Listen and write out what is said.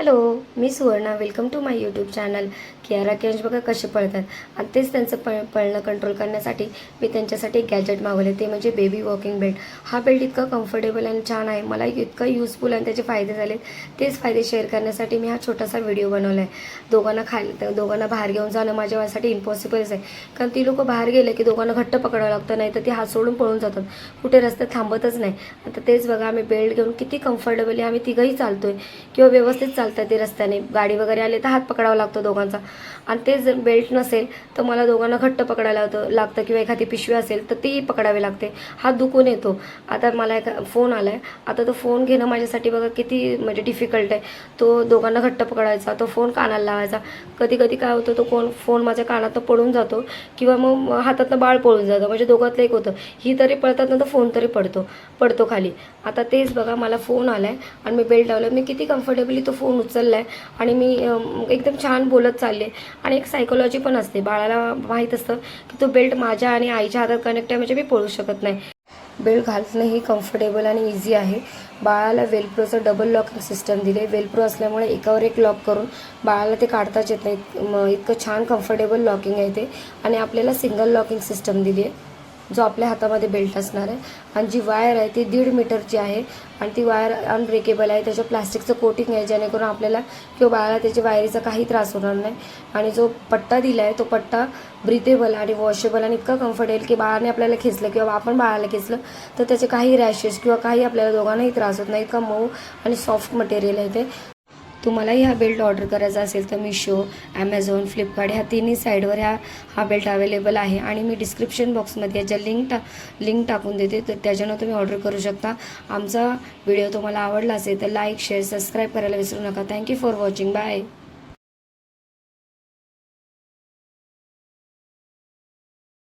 Hello, मी Suvarna. Welcome to my YouTube channel. कियारा केंज बघा कसे पळतात आणि तेच त्यांचं पळणं कंट्रोल करण्यासाठी मी त्यांच्यासाठी एक गॅजेट मागवले, ते म्हणजे बेबी वॉकिंग बेल्ट. हा बेल्ट इतका कम्फर्टेबल आणि छान आहे, मला इतकं यूजफुल आणि त्याचे फायदे झालेत. तेच फायदे शेअर करण्यासाठी मी हा छोटासा व्हिडिओ बनवला आहे. दोघांना बाहेर घेऊन जाणं माझ्यासाठी इम्पॉसिबलच आहे, कारण ती लोक बाहेर गेले की दोघांना घट्ट पकडावं लागतं, नाही तर ती हात सोडून पळून जातात, कुठे रस्त्यात थांबतच नाही. आता तेच बघा, आम्ही बेल्ट घेऊन किती कम्फर्टेबली आम्ही तिघंही चालतोय किंवा व्यवस्थित चालतात ते रस्त्याने. गाडी वगैरे आले तर हात पकडावा लागतो दोघांचा, आणि ते जर बेल्ट नसेल तर मला दोघांना घट्ट पकडायला लागतं किंवा एखादी पिशवी असेल तर तीही पकडावी लागते, हात दुखून येतो. आता मला एक फोन आला आहे, आता तो फोन घेणं माझ्यासाठी बघा किती म्हणजे डिफिकल्ट आहे. तो दोघांना घट्ट पकडायचा, तो फोन कानाला लावायचा. कधी कधी काय होतं, तो फोन माझ्या कानातनं पडून जातो किंवा मग हातातनं बाळ पळून जातं, म्हणजे दोघातलं एक होतं. ही तरी पळतात ना, तर फोन तरी पडतो खाली. आता तेच बघा, मला फोन आला आहे आणि मी बेल्ट लावलं, मी किती कम्फर्टेबली तो फोन उचलला आहे आणि मी एकदम छान बोलत चालले. आणि एक सायकोलॉजी पण असते, बाळाला माहीत असतं की तो बेल्ट माझ्या आणि आईच्या हातात कनेक्ट आहे, म्हणजे मी पळू शकत नाही. बेल्ट घालणं ही कम्फर्टेबल आणि इझी आहे. बाळाला वेलप्रोचं डबल लॉकिंग सिस्टम दिले. वेलप्रो असल्यामुळे एकावर एक लॉक करून बाळाला ते काढताच येत नाही, इतकं छान कम्फर्टेबल लॉकिंग आहे ते. आणि आपल्याला सिंगल लॉकिंग सिस्टम दिली आहे, जो आपल्या हातामध्ये बेल्ट असणार आहे. आणि जी वायर आहे ती 1.5 मीटरची आहे आणि ती वायर अनब्रेकेबल आहे. त्याच्या प्लास्टिकचं कोटिंग आहे, जेणेकरून आपल्याला किंवा बाळाला त्याच्या वायरीचा काही त्रास होणार नाही. आणि जो पट्टा दिला आहे तो पट्टा ब्रिथेबल आणि वॉशेबल आणि इतका कम्फर्टेबल की बाळाने आपल्याला खेचलं किंवा आपण बाळाला खेचलं तर त्याचे काही रॅशेस किंवा काही आपल्याला दोघांनाही त्रास होत नाही. इतका मऊ आणि सॉफ्ट मटेरियल आहे ते. तुम्हालाही हा बेल्ट ऑर्डर करायचा असेल तर मिशो, ॲमेझॉन, फ्लिपकार्ट ह्या तिन्ही साईडवर हा बेल्ट अवेलेबल आहे. आणि मी डिस्क्रिप्शन बॉक्समध्ये याच्या लिंक टाकून देते, तर त्याच्यानं तुम्ही ऑर्डर करू शकता. आमचा व्हिडिओ तुम्हाला आवडला असेल तर लाईक, शेअर, सबस्क्राईब करायला विसरू नका. Thank you for watching. बाय.